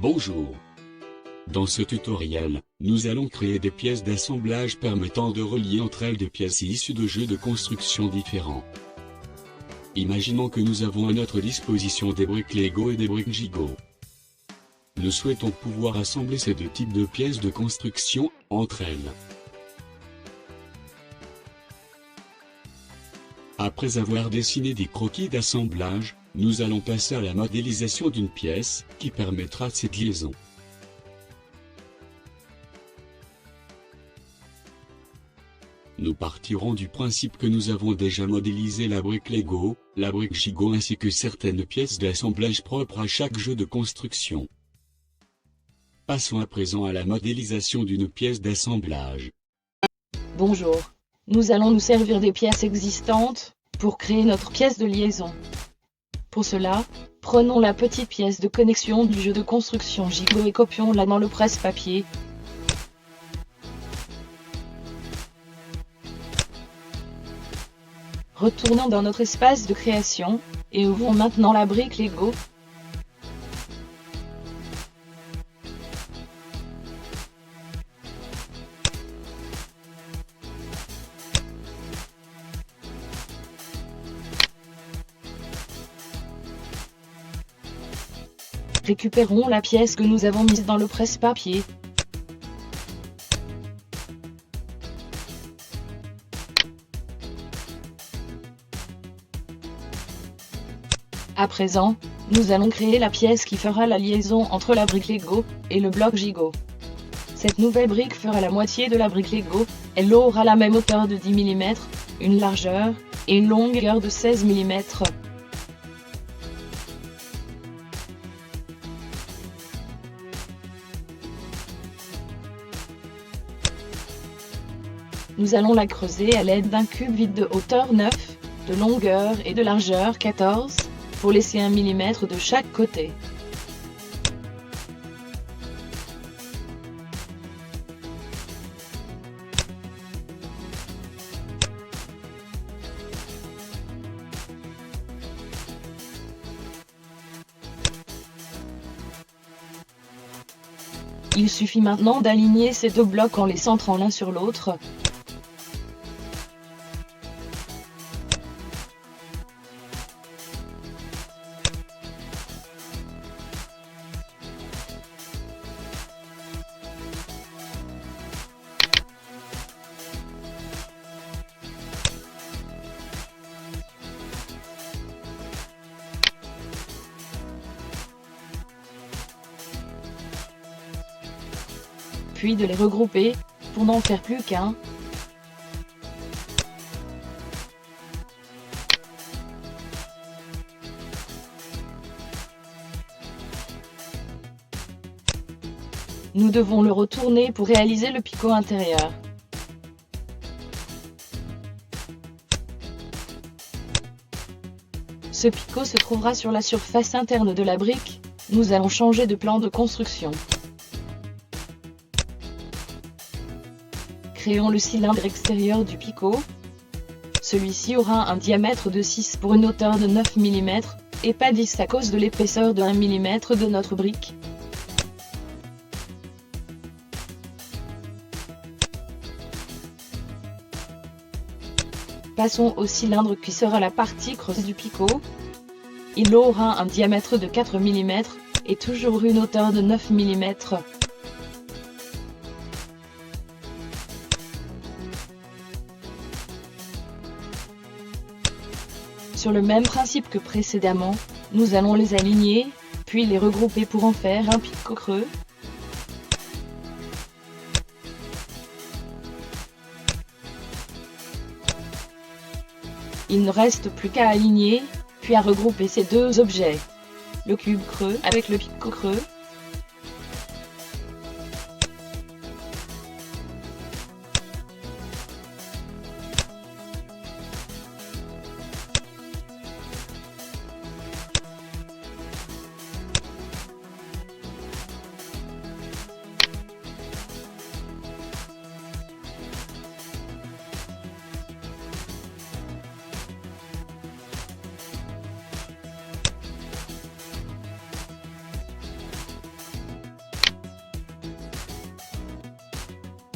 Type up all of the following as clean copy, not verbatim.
Bonjour. Dans ce tutoriel, nous allons créer des pièces d'assemblage permettant de relier entre elles des pièces issues de jeux de construction différents. Imaginons que nous avons à notre disposition des briques Lego et des briques Gigo. Nous souhaitons pouvoir assembler ces deux types de pièces de construction entre elles. Après avoir dessiné des croquis d'assemblage, nous allons passer à la modélisation d'une pièce, qui permettra cette liaison. Nous partirons du principe que nous avons déjà modélisé la brique Lego, la brique Gigo ainsi que certaines pièces d'assemblage propres à chaque jeu de construction. Passons à présent à la modélisation d'une pièce d'assemblage. Bonjour. Nous allons nous servir des pièces existantes, pour créer notre pièce de liaison. Pour cela, prenons la petite pièce de connexion du jeu de construction Gigo et copions-la dans le presse-papier. Retournons dans notre espace de création, et ouvrons maintenant la brique Lego. Récupérons la pièce que nous avons mise dans le presse-papier. À présent, nous allons créer la pièce qui fera la liaison entre la brique Lego et le bloc Gigo. Cette nouvelle brique fera la moitié de la brique Lego, elle aura la même hauteur de 10 mm, une largeur et une longueur de 16 mm. Nous allons la creuser à l'aide d'un cube vide de hauteur 9, de longueur et de largeur 14, pour laisser 1 mm de chaque côté. Il suffit maintenant d'aligner ces deux blocs en les centrant l'un sur l'autre. Puis de les regrouper, pour n'en faire plus qu'un. Nous devons le retourner pour réaliser le picot intérieur. Ce picot se trouvera sur la surface interne de la brique. Nous allons changer de plan de construction. Créons le cylindre extérieur du picot. Celui-ci aura un diamètre de 6 pour une hauteur de 9 mm, et pas 10 à cause de l'épaisseur de 1 mm de notre brique. Passons au cylindre qui sera la partie creuse du picot. Il aura un diamètre de 4 mm, et toujours une hauteur de 9 mm. Sur le même principe que précédemment, nous allons les aligner, puis les regrouper pour en faire un picot creux. Il ne reste plus qu'à aligner, puis à regrouper ces deux objets. Le cube creux avec le picot creux.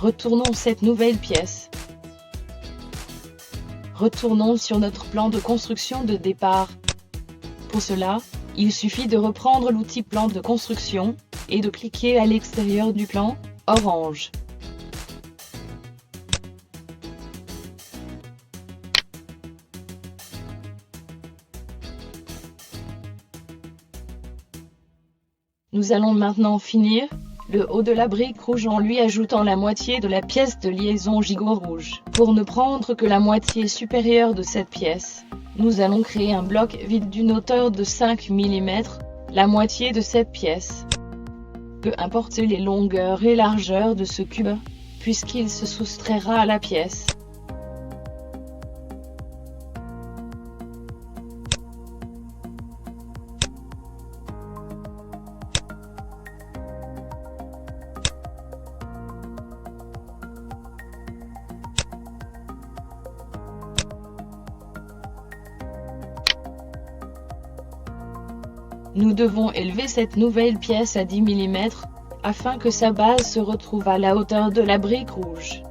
Retournons cette nouvelle pièce. Retournons sur notre plan de construction de départ. Pour cela, il suffit de reprendre l'outil plan de construction, et de cliquer à l'extérieur du plan, orange. Nous allons maintenant finir le haut de la brique rouge en lui ajoutant la moitié de la pièce de liaison gigot rouge. Pour ne prendre que la moitié supérieure de cette pièce, nous allons créer un bloc vide d'une hauteur de 5 mm, la moitié de cette pièce. Peu importe les longueurs et largeurs de ce cube, puisqu'il se soustraira à la pièce. Nous devons élever cette nouvelle pièce à 10 mm, afin que sa base se retrouve à la hauteur de la brique rouge.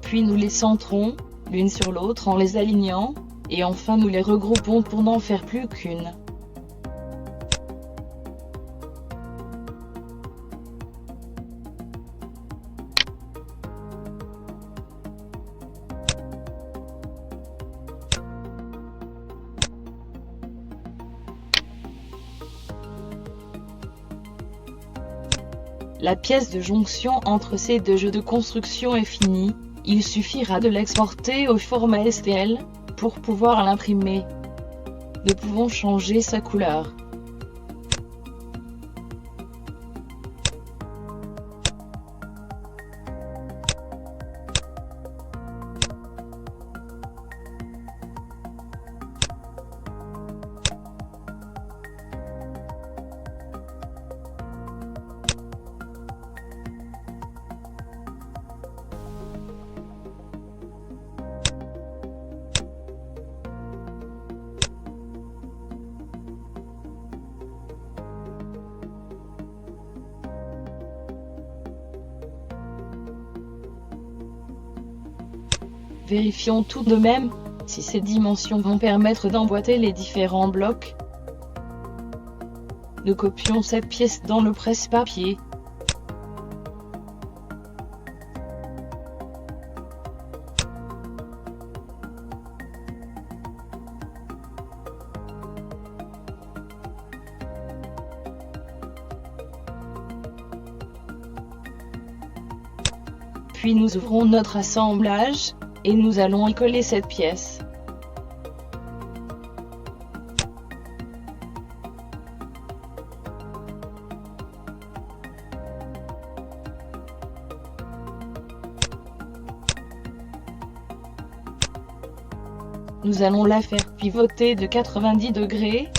Puis nous les centrons, l'une sur l'autre en les alignant, et enfin nous les regroupons pour n'en faire plus qu'une. La pièce de jonction entre ces deux jeux de construction est finie, il suffira de l'exporter au format STL, pour pouvoir l'imprimer. Nous pouvons changer sa couleur. Vérifions tout de même si ces dimensions vont permettre d'emboîter les différents blocs. Nous copions cette pièce dans le presse-papier. Puis nous ouvrons notre assemblage, et nous allons y coller cette pièce. Nous allons la faire pivoter de 90 degrés.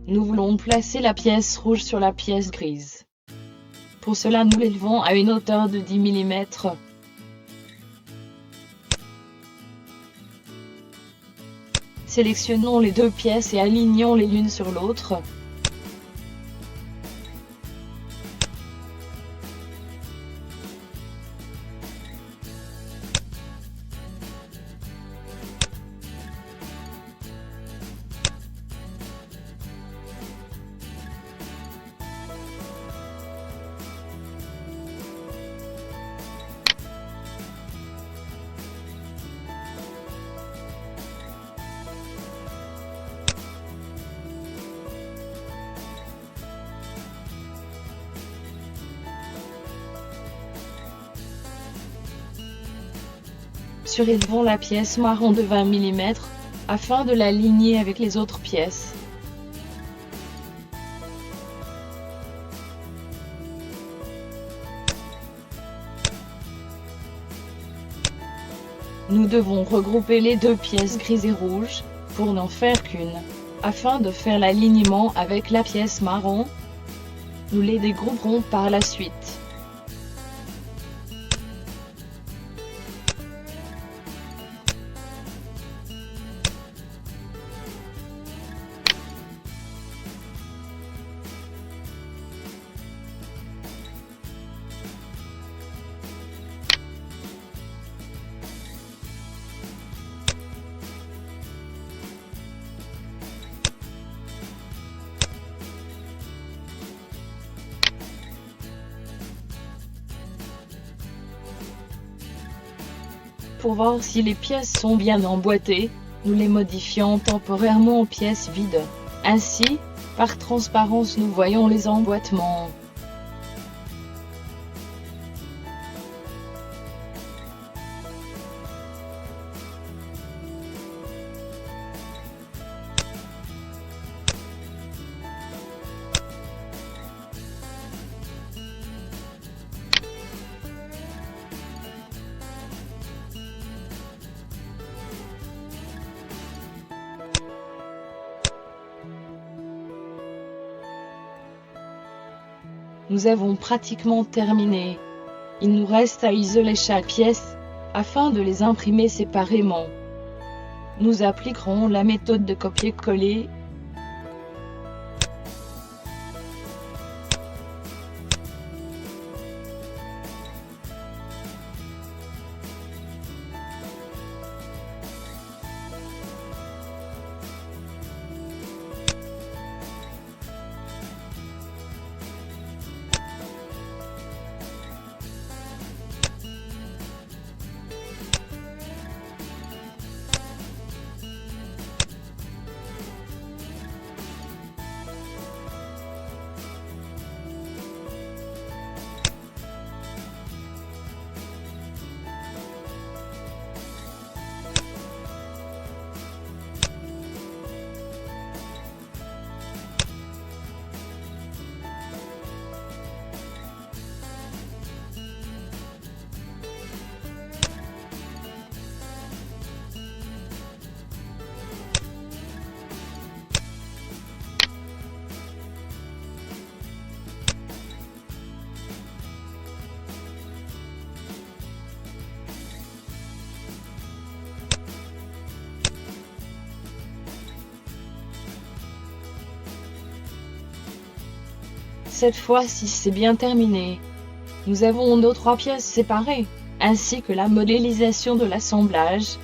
Nous voulons placer la pièce rouge sur la pièce grise. Pour cela nous l'élevons à une hauteur de 10 mm. Sélectionnons les deux pièces et alignons-les l'une sur l'autre. Surélevons la pièce marron de 20 mm, afin de l'aligner avec les autres pièces. Nous devons regrouper les deux pièces grises et rouges, pour n'en faire qu'une, afin de faire l'alignement avec la pièce marron. Nous les dégrouperons par la suite. Pour voir si les pièces sont bien emboîtées, nous les modifions temporairement en pièces vides. Ainsi, par transparence nous voyons les emboîtements. Nous avons pratiquement terminé. Il nous reste à isoler chaque pièce, afin de les imprimer séparément. Nous appliquerons la méthode de copier-coller. Cette fois-ci c'est bien terminé. Nous avons nos 3 pièces séparées, ainsi que la modélisation de l'assemblage.